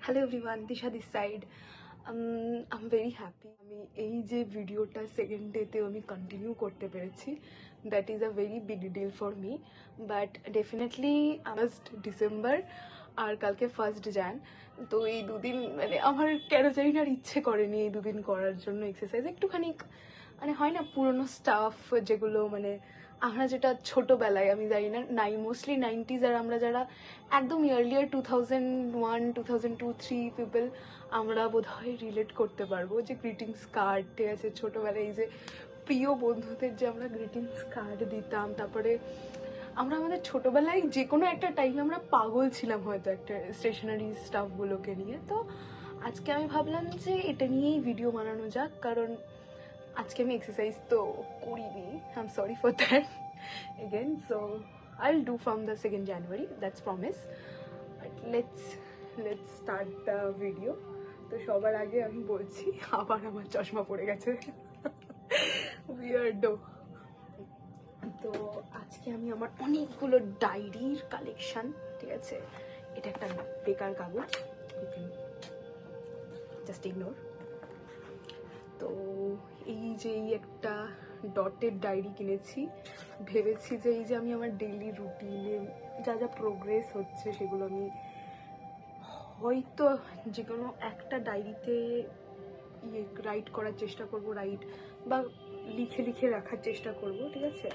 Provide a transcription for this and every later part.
Hello everyone, Disha this side. I am very happy. আমি এই যে ভিডিওটা সেকেন্ড ডেতেও আমি কন্টিনিউ করতে পেরেছি, that is a very big deal for me. But definitely 1st December আর কালকে 1st jan, তো এই দুদিন মানে আমার কেন জানি না আর ইচ্ছে করেনি এই দুদিন করার জন্য এক্সারসাইজ। একটুখানি মানে হয় না পুরোনো স্টাফ যেগুলো মানে আমরা যেটা ছোটোবেলায়, আমি জানি না মোস্টলি 90s আর আমরা যারা একদম ইয়ার্লিয়ার 2001, 2002, 3 পিপল আমরা বোধহয় রিলেট করতে পারবো যে গ্রিটিংস কার্ড, ঠিক আছে, ছোটোবেলায় এই যে প্রিয় বন্ধুদের যে আমরা গ্রিটিংস কার্ড দিতাম। তারপরে আমরা আমাদের ছোটোবেলায় যে কোনো একটা টাইমে আমরা পাগল ছিলাম হয়তো একটা স্টেশনারি স্টাফগুলোকে নিয়ে। তো আজকে আমি ভাবলাম যে এটা নিয়েই ভিডিও বানানো যাক, কারণ আজকে আমি এক্সারসাইজ তো করিনি, I am sorry for that again, so I'll do from the 2nd January, that's promise. But let's start the video. তো সবার আগে আমি বলছি আবার আমার চশমা পড়ে গেছে, weirdo। তো আজকে আমি আমার অনেকগুলো ডায়েরির কালেকশন, ঠিক আছে, এটা একটা বেকার কাগজ, জাস্ট ইগনোর। তো এই যে এই একটা ডটেড ডায়েরি কিনেছি, ভেবেছি যে এই যে আমি আমার ডেইলি রুটিনে যা যা প্রোগ্রেস হচ্ছে সেগুলো আমি হয়তো যে কোনো একটা ডায়েরিতে রাইট করার চেষ্টা করব, রাইট বা লিখে লিখে রাখার চেষ্টা করব, ঠিক আছে,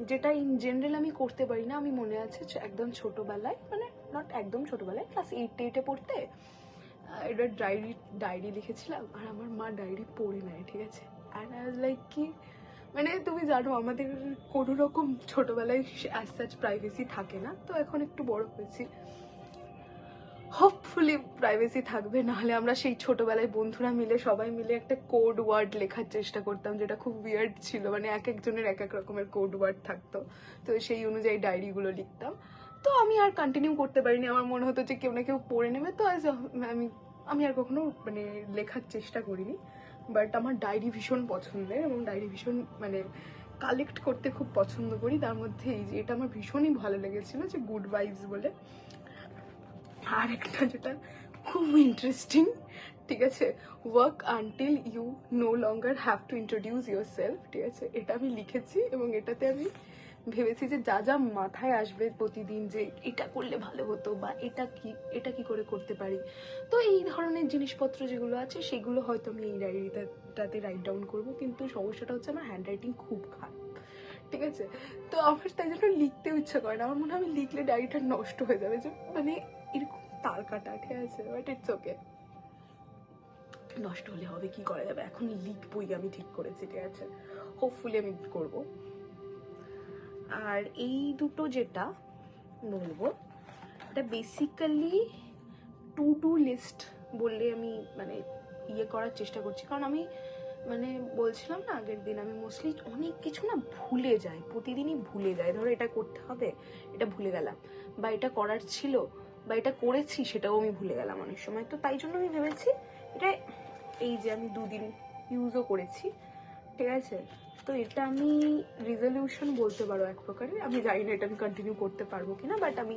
যেটা ইন জেনারেল আমি করতে পারি না। আমি মনে আছে একদম ছোটোবেলায়, মানে নট একদম ছোটোবেলায়, ক্লাস 8-8-এ পড়তে এটা ডায়েরি লিখেছিলাম আর আমার মা ডায়েরি পড়ে নেয়, ঠিক আছে। অ্যান্ড আই ওয়াজ লাইক কি, মানে তুমি জানো আমাদের কোনো রকম ছোটোবেলায় অ্যাজ সাচ প্রাইভেসি থাকে না, তো এখন একটু বড় হয়েছি, হোপফুলি প্রাইভেসি থাকবে। নাহলে আমরা সেই ছোটোবেলায় বন্ধুরা মিলে সবাই মিলে একটা কোড ওয়ার্ড লেখার চেষ্টা করতাম, যেটা খুব উইয়ার্ড ছিল, মানে এক একজনের এক এক রকমের কোড ওয়ার্ড থাকতো, তো সেই অনুযায়ী ডায়েরিগুলো লিখতাম। তো আমি আর কন্টিনিউ করতে পারিনি, আমার মনে হতো যে কেউ না কেউ পড়ে নেবে, তো আমি আর কখনো মানে লেখার চেষ্টা করিনি। বাট আমার ডায়েরি ভীষণ পছন্দের এবং ডায়েরি ভীষণ মানে কালেক্ট করতে খুব পছন্দ করি। তার মধ্যে এই যে এটা আমার ভীষণই ভালো লেগেছিলো, যে গুড ভাইবস বলে। আর একটা যেটা খুব ইন্টারেস্টিং, ঠিক আছে, work until you no longer have to introduce yourself, ঠিক আছে, এটা আমি লিখেছি এবং এটাতে আমি ভেবেছি যে যা যা মাথায় আসবে প্রতিদিন, যে এটা করলে ভালো হতো বা এটা কি করে করতে পারি, তো এই ধরনের জিনিসপত্র যেগুলো আছে সেগুলো হয়তো আমি এই ডায়েরিটাতে রাইট ডাউন করবো। কিন্তু সমস্যাটা হচ্ছে আমার হ্যান্ড রাইটিং খুব খারাপ, ঠিক আছে, তো আমার তাই জন্য লিখতেও ইচ্ছা করে না। আমার মনে হয় আমি লিখলে ডায়েরিটা নষ্ট হয়ে যাবে, যে মানে এরকম তার কাটা, ঠিক আছে, বাট ইটস ওকে, নষ্ট হলে হবে, কি করা যাবে, এখন লিখবই আমি ঠিক করেছি, ঠিক আছে, হোপফুলি আমি করবো। আর এই দুটো যেটা বলবো, এটা বেসিক্যালি টু ডু লিস্ট বললে আমি মানে করার চেষ্টা করছি, কারণ আমি মানে বলছিলাম না আগের দিন, আমি মোস্টলি অনেক কিছু না ভুলে যাই, প্রতিদিনই ভুলে যাই। ধরো এটা করতে হবে, এটা ভুলে গেলাম, বা এটা করার ছিল, বা এটা করেছি সেটাও আমি ভুলে গেলাম অনেক সময়। তো তাই জন্য আমি ভেবেছি এটা, এই যে আমি 2 দিন ইউজও করেছি, ঠিক আছে, তো এটা আমি রিজলিউশন বলতে পারো এক প্রকারের। আমি জানি না এটা আমি কন্টিনিউ করতে পারবো কিনা, বাট আমি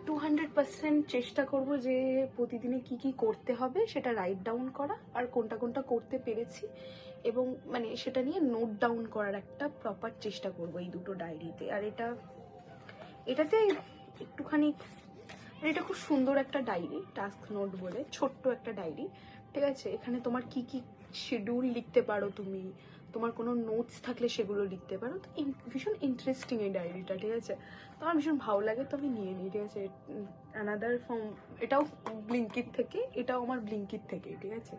200% চেষ্টা করব যে প্রতিদিনে কি কি করতে হবে সেটা রাইট ডাউন করা, আর কোনটা কোনটা করতে পেরেছি এবং মানে সেটা নিয়ে নোট ডাউন করার একটা প্রপার চেষ্টা করব এই দুটো ডায়েরিতে। আর এটাতে একটুখানি, এটা খুব সুন্দর একটা ডায়েরি, টাস্ক নোট বলে, ছোট্ট একটা ডায়েরি, ঠিক আছে। এখানে তোমার কি কি শিডিউল লিখতে পারো, তুমি তোমার কোনো নোটস থাকলে সেগুলো লিখতে পারো। তো ভীষণ ইন্টারেস্টিং এই ডায়েরিটা, ঠিক আছে, তো আমার ভীষণ ভালো লাগে, তো আমি নিয়ে নিই, ঠিক আছে। অ্যানাদার ফর্ম, এটাও ব্লিঙ্কিট থেকে, এটাও আমার ব্লিঙ্কিট থেকে, ঠিক আছে।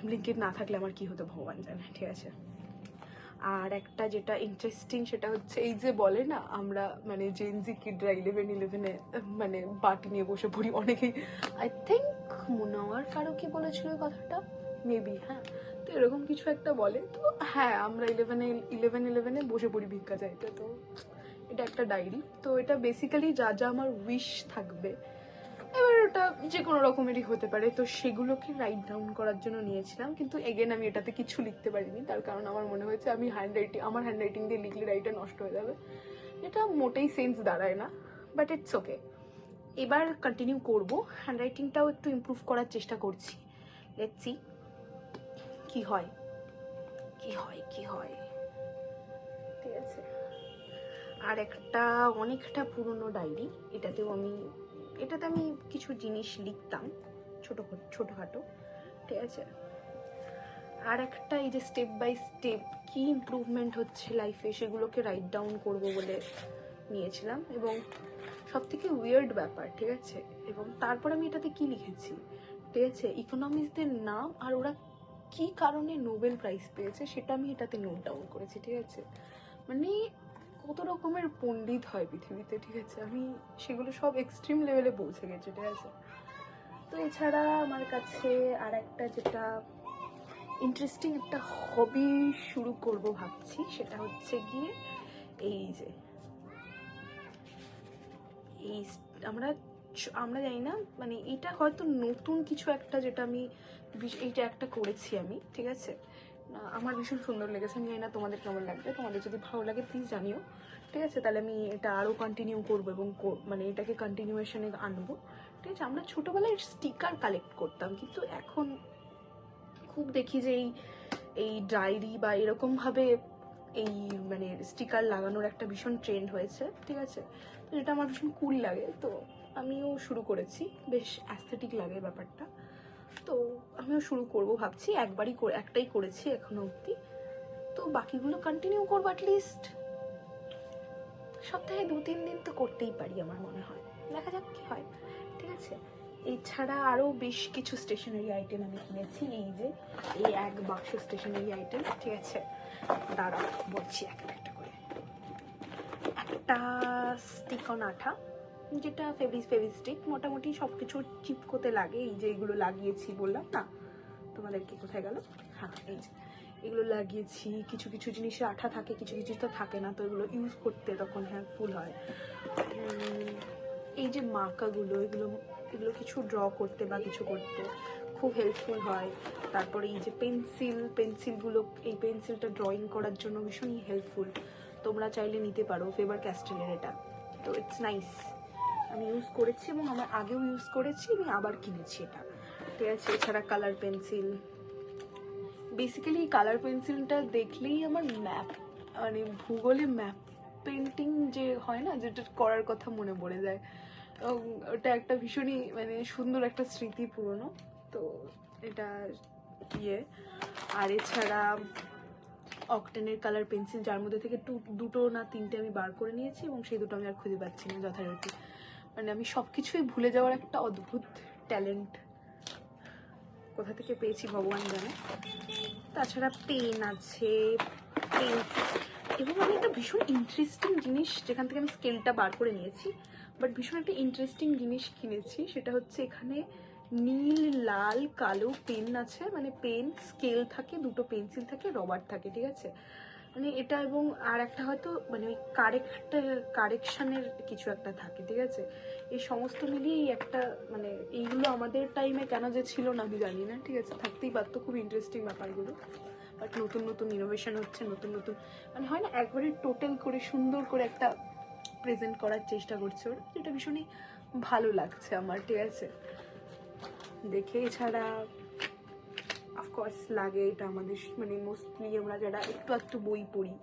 ব্লিঙ্কিট না থাকলে আমার কি হতো ভগবান জানে, ঠিক আছে। আর একটা যেটা ইন্টারেস্টিং সেটা হচ্ছে, এই যে বলে না আমরা মানে জেনজি কিডরা 11-11-এ মানে বাটি নিয়ে বসে পড়ি অনেকেই, আই থিঙ্ক মুনাওয়ার ফারুকি বলেছিল কথাটা, মেবি, হ্যাঁ, তো এরকম কিছু একটা বলে। তো হ্যাঁ, আমরা 11-11-এ বসে পড়ি ভিক্ষা চাইতে। তো এটা একটা ডায়েরি, তো এটা বেসিক্যালি যা যা আমার উইশ থাকবে, এবার ওটা যে কোনো রকমেরই হতে পারে, তো সেগুলোকে রাইট ডাউন করার জন্য নিয়েছিলাম। কিন্তু এগেন আমি এটাতে কিছু লিখতে পারিনি, তার কারণ আমার মনে হয়েছে আমার হ্যান্ড রাইটিং দিয়ে লিখলে ডায়েরিটা নষ্ট হয়ে যাবে, এটা মোটেই সেন্স দাঁড়ায় না, বাট ইটস ওকে। এবার কন্টিনিউ করব, হ্যান্ডরাইটিংটাও একটু ইমপ্রুভ করার চেষ্টা করছি। লেটস সি কি হয় কি হয় কি হয়। ঠিক আছে, আর একটা অনেকটা পুরনো ডায়েরি, এটাতে আমি কিছু জিনিস লিখতাম ছোটোখাটো। ঠিক আছে, আর একটা এই যে স্টেপ বাই স্টেপ কি ইমপ্রুভমেন্ট হচ্ছে লাইফে সেগুলোকে রাইট ডাউন করব বলে নিয়েছিলাম। এবং সব থেকে উইয়ার্ড ব্যাপার, ঠিক আছে, এবং তারপর আমি এটাতে কি লিখেছি, ঠিক আছে, ইকোনমিস্টদের নাম আর ওরা কি কারণে নোবেল প্রাইজ পেয়েছে সেটা আমি এটাতে নোট ডাউন করেছি। ঠিক আছে, মানে কত রকমের পণ্ডিত হয় পৃথিবীতে, ঠিক আছে, আমি সেগুলো সব এক্সট্রিম লেভেলে পৌঁছে গেছি। ঠিক আছে, তো এছাড়া আমার কাছে আর একটা যেটা ইন্টারেস্টিং একটা হবি শুরু করব ভাবছি, সেটা হচ্ছে গিয়ে এই যে এই আমরা জানি না, মানে এটা হয়তো নতুন কিছু একটা, যেটা আমি এইটা একটা করেছি আমি। ঠিক আছে, আমার ভীষণ সুন্দর লেগেছে, আমি জানি না তোমাদের কেমন লাগবে, তোমাদের যদি ভালো লাগে প্লিজ জানিও। ঠিক আছে, তাহলে আমি এটা আরও কন্টিনিউ করবো এবং মানে এটাকে কন্টিনিউয়েশনে আনবো। ঠিক আছে, আমরা ছোটোবেলায় স্টিকার কালেক্ট করতাম, কিন্তু এখন খুব দেখি যে এই ডায়েরি বা এরকমভাবে এই মানে স্টিকার লাগানোর একটা ভীষণ ট্রেন্ড হয়েছে। ঠিক আছে, তো যেটা আমার ভীষণ কুল লাগে, তো আমিও শুরু করেছি, বেশ অ্যাস্থেটিক লাগে ব্যাপারটা, তো আমিও শুরু করব ভাবছি। একটাই করেছি এখনো অবধি, তো বাকিগুলো কন্টিনিউ করবো। অ্যাটলিস্ট সপ্তাহে 2-3 দিন তো করতেই পারি আমার মনে হয়, দেখা যাক কি হয়। ঠিক আছে, এছাড়া আরও বেশ কিছু স্টেশনারি আইটেম আমি কিনেছি, এই যে এই এক বাক্স স্টেশনারি আইটেম। ঠিক আছে, দাঁড়াও বলছি একটা একটা করে। একটা স্টিক অন আঠা, যেটা ফেভিস্টিক, মোটামুটি সব কিছু চিপকোতে লাগে, এই যে এগুলো লাগিয়েছি বললাম না তোমাদেরকে, কোথায় গেল, হ্যাঁ এই যে এগুলো লাগিয়েছি। কিছু কিছু জিনিসে আঠা থাকে, কিছু কিছু তো থাকে না, তো এগুলো ইউজ করতে তখন হেল্পফুল হয়। এই যে মার্কারগুলো, এগুলো কিছু ড্র করতে বা কিছু করতে খুব হেল্পফুল হয়। তারপরে এই যে পেন্সিলগুলো, এই পেন্সিলটা ড্রয়িং করার জন্য ভীষণই হেল্পফুল, তোমরা চাইলে নিতে পারো, ফেবার ক্যাস্টেলের এটা, তো ইটস নাইস। আমি ইউজ করেছি এবং আমার আগেও ইউজ করেছি, আমি আবার কিনেছি এটা। ঠিক আছে, এছাড়া কালার পেন্সিল, বেসিক্যালি এই কালার পেন্সিলটা দেখলেই আমার মানে ভূগোলে ম্যাপ পেন্টিং যে হয় না, যেটা করার কথা মনে পড়ে যায়। ওটা একটা ভীষণই মানে সুন্দর একটা স্মৃতি পুরনো, তো এটা ইয়ে। আর এছাড়া অকটেনের কালার পেন্সিল, যার মধ্যে থেকে দুটো না তিনটে আমি বার করে নিয়েছি, এবং সেই দুটো আমি আর খুঁজে পাচ্ছি না যথারীতি। মানে আমি সব কিছুই ভুলে যাওয়ার একটা অদ্ভুত ট্যালেন্ট কোথা থেকে পেয়েছি ভগবান জানে। তাছাড়া পেন আছে, এবং আমি একটা ভীষণ ইন্টারেস্টিং জিনিস, যেখান থেকে আমি স্কেলটা বার করে নিয়েছি, বাট ভীষণ একটা ইন্টারেস্টিং জিনিস কিনেছি, সেটা হচ্ছে এখানে নীল, লাল, কালো পেন আছে, মানে পেন, স্কেল থাকে, দুটো পেন্সিল থাকে, রবার থাকে। ঠিক আছে, মানে এটা, এবং আর একটা হয়তো মানে ওই কারেকশনের কিছু একটা থাকে। ঠিক আছে, এই সমস্ত মিলিয়ে একটা মানে এইগুলো আমাদের টাইমে কেন যে ছিল না আমি জানি না। ঠিক আছে, থাকতেই পারতো, খুব ইন্টারেস্টিং ব্যাপারগুলো, বাট নতুন নতুন ইনোভেশন হচ্ছে, নতুন নতুন মানে হয় না, একবারে টোটাল করে সুন্দর করে একটা প্রেজেন্ট করার চেষ্টা করছে ওরা, যেটা ভীষণই ভালো লাগছে আমার। ঠিক আছে, দেখে। এছাড়া অফকোর্স লাগে এটা আমাদের, মানে মোস্টলি আমরা যারা একটু বই পড়ি,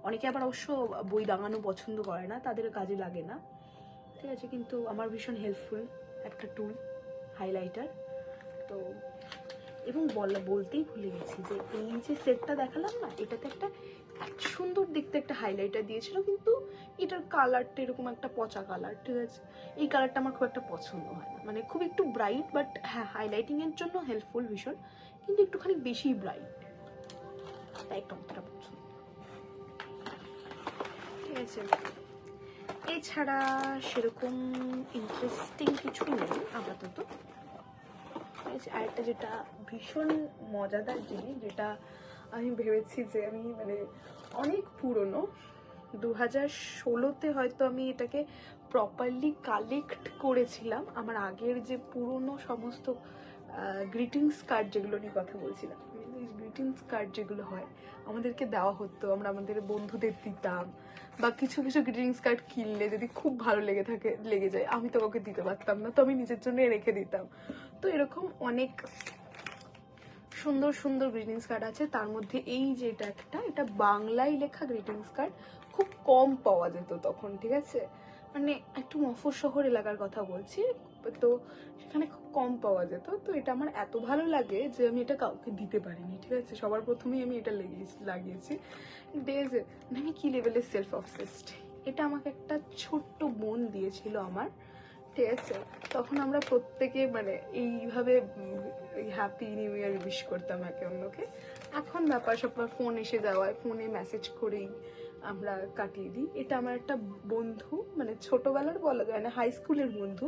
অনেকে আবার অবশ্য বই দাঙানো পছন্দ করে না, তাদের কাজে লাগে না। ঠিক আছে, কিন্তু আমার ভীষণ হেল্পফুল একটা টুল, হাইলাইটার। তো এবং বলতেই ভুলে গেছি যে এই যে সেটটা দেখালাম না, এটাতে একটা সুন্দর দেখতে একটা হাইলাইটার দিয়েছিল, কিন্তু এটার কালারটা এরকম একটা পচা কালার। ঠিক আছে, এই কালারটা আমার খুব একটা পছন্দ হয় না, মানে খুব একটু ব্রাইট, বাট হ্যাঁ হাইলাইটিংয়ের জন্য হেল্পফুল ভীষণ, কিন্তু একটুখানি বেশি ব্রাইট, তাই একটু অতটা পছন্দ। ঠিক আছে, এছাড়া সেরকম ইন্টারেস্টিং কিছু নেই আপাতত। আরেকটা যেটা ভীষণ মজাদার জিনিস, যেটা আমি ভেবেছি যে আমি মানে অনেক পুরনো, 2016-তে হয়তো আমি এটাকে প্রপারলি কালেক্ট করেছিলাম, আমার আগের যে পুরনো সমস্ত গ্রিটিংস কার্ড যেগুলো নিয়ে কথা বলছিলাম, গ্রিটিংস কার্ড যেগুলো হয় আমাদেরকে দেওয়া হতো, আমরা আমাদের বন্ধুদের দিতাম, বা কিছু কিছু গ্রিটিংস কার্ড কিনলে যদি খুব ভালো লেগে যায়, আমি তো কাউকে দিতে পারতাম না, তো আমি নিজের জন্য রেখে দিতাম। তো এরকম অনেক সুন্দর সুন্দর গ্রিটিংস কার্ড আছে। তার মধ্যে এই যে এটা বাংলায় লেখা গ্রিটিংস কার্ড, খুব কম পাওয়া যেত তখন, ঠিক আছে, মানে একটু মফস্বল শহর এলাকার কথা বলছি, তো সেখানে খুব কম পাওয়া যেত। তো এটা আমার এত ভালো লাগে যে আমি এটা কাউকে দিতে পারিনি, ঠিক আছে, সবার প্রথমেই আমি এটা লাগিয়েছি। ঠিক আছে, মানে আমি কি লেভেলের সেলফ অবসেসড। এটা আমাকে একটা ছোট্ট বোন দিয়েছিল আমার, ঠিক আছে, তখন আমরা প্রত্যেকে মানে এইভাবে হ্যাপি নিউ ইয়ার উইশ করতাম একে অন্যকে। এখন ব্যাপার স্যাপার ফোন এসে যাওয়ায় ফোনে মেসেজ করেই আমরা কাটিয়ে দিই। এটা আমার একটা বন্ধু, মানে ছোটবেলার বলা যায় না, হাই স্কুলের বন্ধু,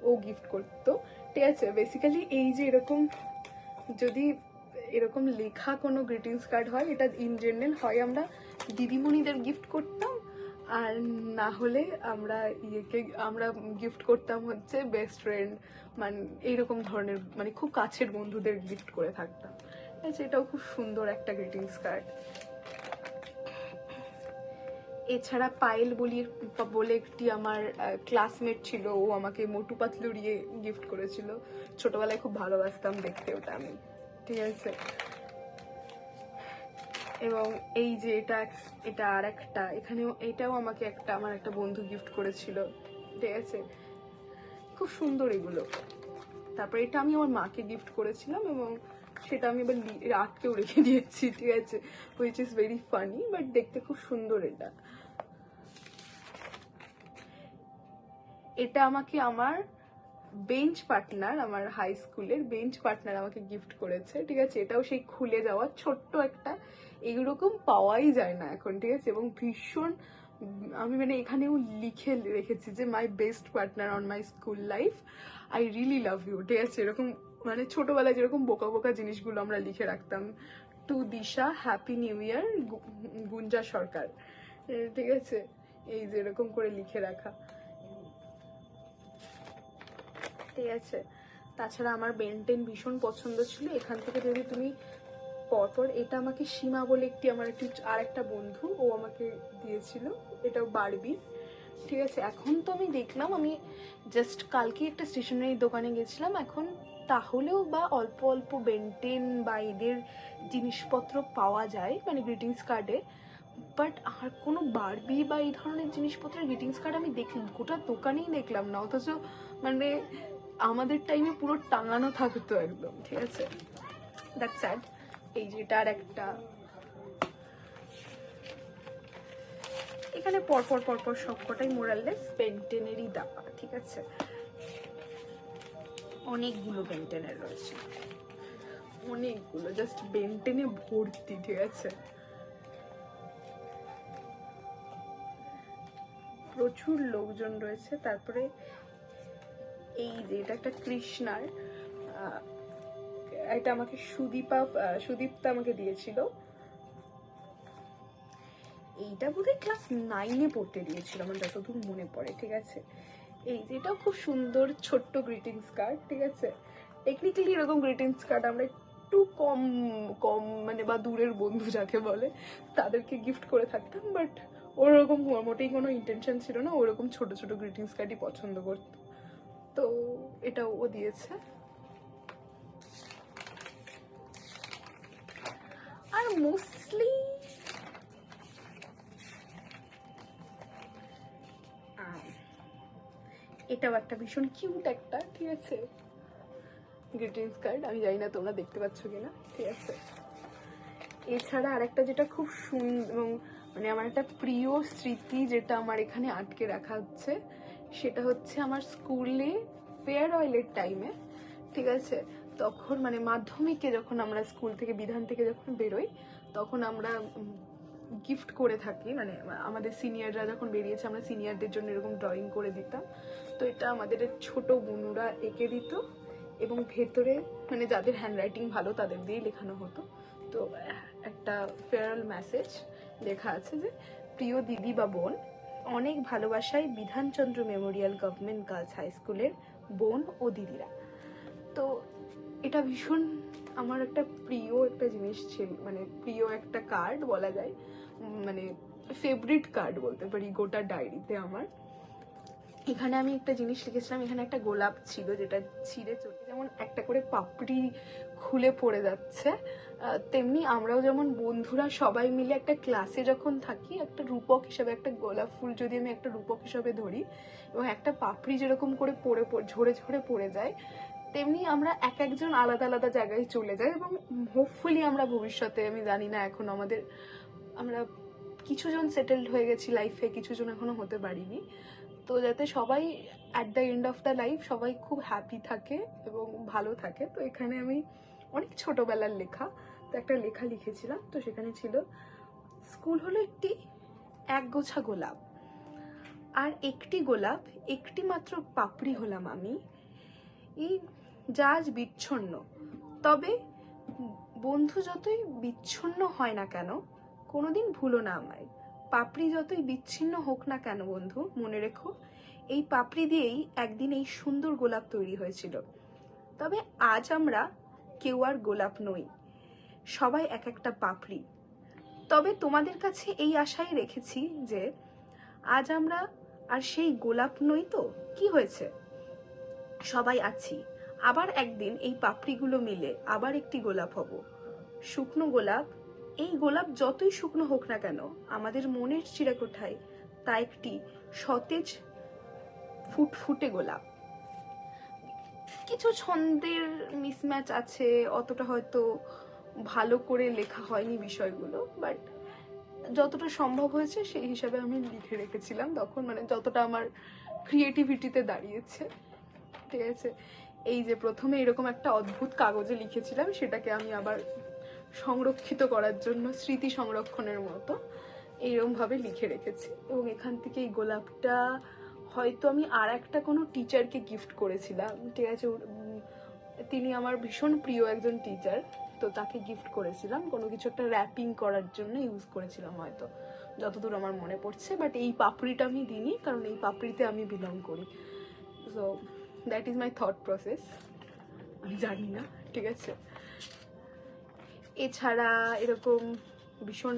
ও গিফট করতো, ঠিক আছে। বেসিক্যালি এই যে এরকম যদি এরকম লেখা কোনো গ্রিটিংস কার্ড হয়, এটা ইন জেনারেল হয় আমরা দিদিমণিদের গিফট করতাম, আর না হলে আমরা গিফট করতাম হচ্ছে বেস্ট ফ্রেন্ড, মানে এইরকম ধরনের, মানে খুব কাছের বন্ধুদের গিফট করে থাকতাম। আচ্ছা, এটাও খুব সুন্দর একটা গ্রিটিংস কার্ড। এছাড়া পায়েল বলে একটি আমার ক্লাসমেট ছিল, ও আমাকে মোটু পাতলু দিয়ে গিফট করেছিল। ছোটবেলায় খুব ভালোবাসতাম দেখতে ওটা আমি, ঠিক আছে। এবং এই যে এটা আর একটা, এটাও আমাকে আমার একটা বন্ধু গিফট করেছিল, ঠিক আছে, খুব সুন্দর এগুলো। তারপরে এটা আমি আমার মাকে গিফট করেছিলাম, এবং সেটা আমি এবার আটকেও রেখে দিয়েছি, ঠিক আছে, which is very funny, but দেখতে খুব সুন্দর। এটা আমাকে আমার বেঞ্চ পার্টনার, আমার হাই স্কুলের বেঞ্চ পার্টনার আমাকে গিফট করেছে, ঠিক আছে। এটাও সেই খুলে যাওয়া ছোট্ট একটা, এইরকম পাওয়াই যায় না এখন, ঠিক আছে, এবং ভীষণ, আমি মানে এখানেও লিখে রেখেছি যে my best partner on my school life, I really love you, ঠিক আছে। এরকম মানে ছোটবেলায় যেরকম বোকা বোকা জিনিসগুলো আমরা লিখে রাখতাম, টু দিশা, হ্যাপি নিউ ইয়ার, গুঞ্জা সরকার, ঠিক আছে, এই যে এরকম করে লিখে রাখা, ঠিক আছে। তাছাড়া আমার বেনটেন ভীষণ পছন্দ ছিল। এখান থেকে যদি তুমি পরপর, এটা আমাকে সীমা বলে আমার আর একটা বন্ধু, ও আমাকে দিয়েছিল, এটাও বারবি, ঠিক আছে। এখন তো আমি দেখলাম, আমি জাস্ট কালকে একটা স্টেশনারি দোকানে গেছিলাম, এখন তাহলেও বা অল্প অল্প বেনটেন বা এদের জিনিসপত্র পাওয়া যায়, মানে গ্রিটিংস কার্ডে, বাট আর কোনো বারবি বা এই ধরনের জিনিসপত্রের গ্রিটিংস কার্ড আমি দেখলাম গোটা দোকানেই দেখলাম না, অথচ মানে আমাদের টাইমে পুরো টাঙানো থাকতো একদম, ঠিক আছে, দ্যাটস স্যাড। এই যে এটা আর একটা, এখানে পরপর পরপর সবকটাই মোরাললেস বেনটেনেরই দাপা, ঠিক আছে, অনেকগুলো বেনটেনের রয়েছে, অনেকগুলো, জাস্ট বেনটেনে ভর্তি, ঠিক আছে, প্রচুর লোকজন রয়েছে। তারপরে এই যে এটা একটা কৃষ্ণার, এটা আমাকে সুদীপ্তা আমাকে দিয়েছিল, এইটা বোধহয় ক্লাস 9-এ পড়তে দিয়েছিল আমার যতদূর মনে পড়ে, ঠিক আছে। এই যে এটাও খুব সুন্দর ছোট্ট গ্রিটিংস কার্ড, ঠিক আছে। টেকনিক্যালি এরকম গ্রিটিংস কার্ড আমরা একটু কম কম মানে বা দূরের বন্ধু যাকে বলে তাদেরকে গিফট করে থাকতাম, বাট ওরকম মোটেই কোনো ইন্টেনশন ছিল না, ওরকম ছোট ছোট গ্রিটিংস কার্ডই পছন্দ করতো, তো এটাও ও দিয়েছে। আর মোস্টলি এটাও একটা ভীষণ কিউট একটা, ঠিক আছে, গ্রিটিংস কার্ড, আমি জানি না তোমরা দেখতে পাচ্ছ কিনা, ঠিক আছে। এছাড়া আরেকটা যেটা খুব সুন্দর, মানে আমার একটা প্রিয় স্মৃতি যেটা আমার এখানে আটকে রাখা হচ্ছে, সেটা হচ্ছে আমার স্কুলে ফেয়ারওয়েলের টাইমে, ঠিক আছে, তখন মানে মাধ্যমিকে যখন আমরা স্কুল থেকে বিধান থেকে যখন বেরোই, তখন আমরা গিফট করে থাকি, মানে আমাদের সিনিয়ররা যখন বেরিয়েছে আমরা সিনিয়রদের জন্য এরকম ড্রয়িং করে দিতাম, তো এটা আমাদের ছোট বোনুরা এঁকে দিত, এবং ভেতরে মানে যাদের হ্যান্ডরাইটিং ভালো তাদের দিয়েই লেখানো হতো। তো একটা ফেয়ারওয়েল মেসেজ লেখা আছে যে, প্রিয় দিদি বা বোন, অনেক ভালোবাসায় Bidhan Chandra memorial government girls high স্কুলের বোন ও দিদিরা। তো এটা ভীষণ আমার একটা প্রিয় একটা জিনিস ছিল, মানে প্রিয় একটা কার্ড বলা যায়, মানে ফেভারিট কার্ড বলতে পারি গোটা ডায়েরিতে আমার। এখানে আমি একটা জিনিস লিখেছিলাম, এখানে একটা গোলাপ ছিল যেটা ছিঁড়ে চলে, যেমন একটা করে পাপড়ি খুলে পড়ে যাচ্ছে, তেমনি আমরাও যেমন বন্ধুরা সবাই মিলে একটা ক্লাসে যখন থাকি, একটা রূপক হিসাবে, একটা গোলাপ ফুল যদি আমি একটা রূপক হিসাবে ধরি এবং একটা পাপড়ি যেরকম করে ঝরে ঝরে পড়ে যায়, তেমনি আমরা এক একজন আলাদা আলাদা জায়গায় চলে যাই এবং হোপফুলি আমরা ভবিষ্যতে, আমি জানি না এখন আমরা কিছুজন সেটেলড হয়ে গেছি লাইফে, কিছুজন এখনো হতে পারিনি, তো যাতে সবাই at the end of the life সবাই খুব হ্যাপি থাকে এবং ভালো থাকে। তো এখানে আমি অনেক ছোটবেলার লেখা, তো একটা লেখা লিখেছিলাম, তো সেখানে ছিল, স্কুল হলো একটি একগোছা গোলাপ, আর একটি গোলাপ একটি মাত্র পাপড়ি হলাম আমি, এই যা আজ বিচ্ছন্ন, তবে বন্ধু যতই বিচ্ছিন্ন হয় না কেন কোনোদিন ভুলো না আমায়, পাপড়ি যতই বিচ্ছিন্ন হোক না কেন বন্ধু মনে রেখো, এই পাপড়ি দিয়েই একদিন এই সুন্দর গোলাপ তৈরি হয়েছিল। তবে আজ আমরা কেউ আর গোলাপ নই, সবাই এক একটা পাপড়ি। তবে তোমাদের কাছে এই আশাই রেখেছি যে আজ আমরা আর সেই গোলাপ নই, তো কি হয়েছে, সবাই আছি, আবার একদিন এই পাপড়িগুলো মিলে আবার একটি গোলাপ হব, শুকনো গোলাপ। এই গোলাপ যতই শুকনো হোক না কেন আমাদের মনের চিরাকোঠায় তা একটি সতেজ ফুটফুটে গোলাপ। কিছু ছন্দের মিসম্যাচ আছে, অতটা হয়তো ভালো করে লেখা হয়নি বিষয়গুলো, বাট যতটা সম্ভব হয়েছে সেই হিসাবে আমি লিখে রেখেছিলাম তখন, মানে যতটা আমার ক্রিয়েটিভিটিতে দাঁড়িয়েছে, ঠিক আছে। এই যে প্রথমে এরকম একটা অদ্ভুত কাগজে লিখেছিলাম, সেটাকে আমি আবার সংরক্ষিত করার জন্য স্মৃতি সংরক্ষণের মতো এইরকমভাবে লিখে রেখেছি। এবং এখান থেকে এই গোলাপটা হয়তো আমি আর একটা কোনো টিচারকে গিফট করেছিলাম, ঠিক আছে, তিনি আমার ভীষণ প্রিয় একজন টিচার, তো তাকে গিফট করেছিলাম, কোনো কিছু একটা র্যাপিং করার জন্য ইউজ করেছিলাম হয়তো, যতদূর আমার মনে পড়ছে। বাট এই পাপড়িটা আমি দিইনি, কারণ এই পাপড়িতে আমি বিলং করি। So that is my thought process, আমি জানি না, ঠিক আছে। এছাড়া এরকম ভীষণ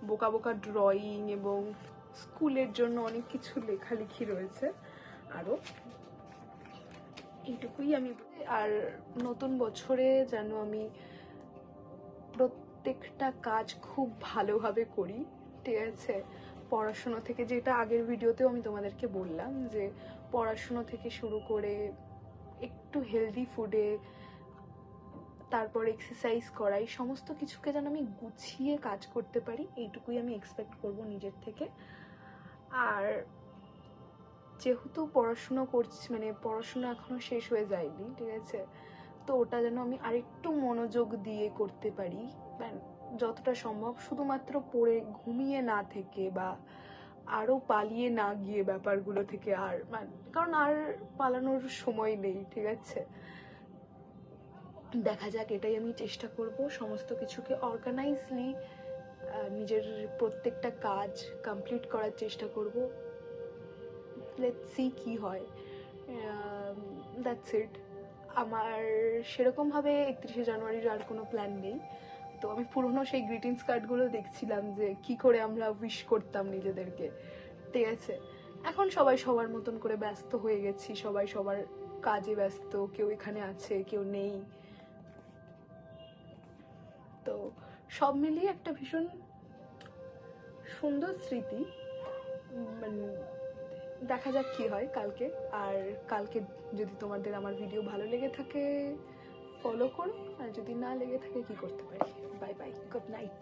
বোকা বোকা ড্রয়িং এবং স্কুলের জন্য অনেক কিছু লেখালেখি রয়েছে আরও, এইটুকুই আমি। আর নতুন বছরে যেন আমি প্রত্যেকটা কাজ খুব ভালোভাবে করি, ঠিক আছে। পড়াশুনো থেকে, যেটা আগের ভিডিওতেও আমি তোমাদেরকে বললাম, যে পড়াশুনো থেকে শুরু করে একটু হেলদি ফুডে, তারপর এক্সারসাইজ করাই, সমস্ত কিছুকে যেন আমি গুছিয়ে কাজ করতে পারি, এইটুকুই আমি এক্সপেক্ট করব নিজের থেকে। আর যেহেতু পড়াশুনো করছি, মানে পড়াশুনো এখনো শেষ হয়ে যায়নি, ঠিক আছে, তো ওটা যেন আমি আরেকটু মনোযোগ দিয়ে করতে পারি, যতটা সম্ভব, শুধুমাত্র পড়ে ঘুমিয়ে না থেকে বা আরও পালিয়ে না গিয়ে ব্যাপারগুলো থেকে, আর কারণ আর পালানোর সময় নেই, ঠিক আছে। দেখা যাক, এটাই আমি চেষ্টা করব, সমস্ত কিছুকে অর্গানাইজলি নিজের প্রত্যেকটা কাজ কমপ্লিট করার চেষ্টা করব। লেটস সি কি হয়, দ্যাটস ইট। আমার সেরকমভাবে 31শে জানুয়ারির আর কোনো প্ল্যান নেই। তো আমি পুরনো সেই গ্রিটিংস কার্ডগুলো দেখছিলাম যে কি করে আমরা উইশ করতাম নিজেদেরকে, ঠিক আছে। এখন সবাই সবার মতন করে ব্যস্ত হয়ে গেছি, সবাই সবার কাজে ব্যস্ত, কেউ এখানে আছে কেউ নেই, তো সব মিলিয়ে একটা ভীষণ সুন্দর স্মৃতি। মানে দেখা যাক কি হয় কালকে। আর কালকে যদি তোমাদের আমার ভিডিও ভালো লেগে থাকে ফলো করো, আর যদি না লেগে থাকে কি করতে পারি। Bye bye, good night.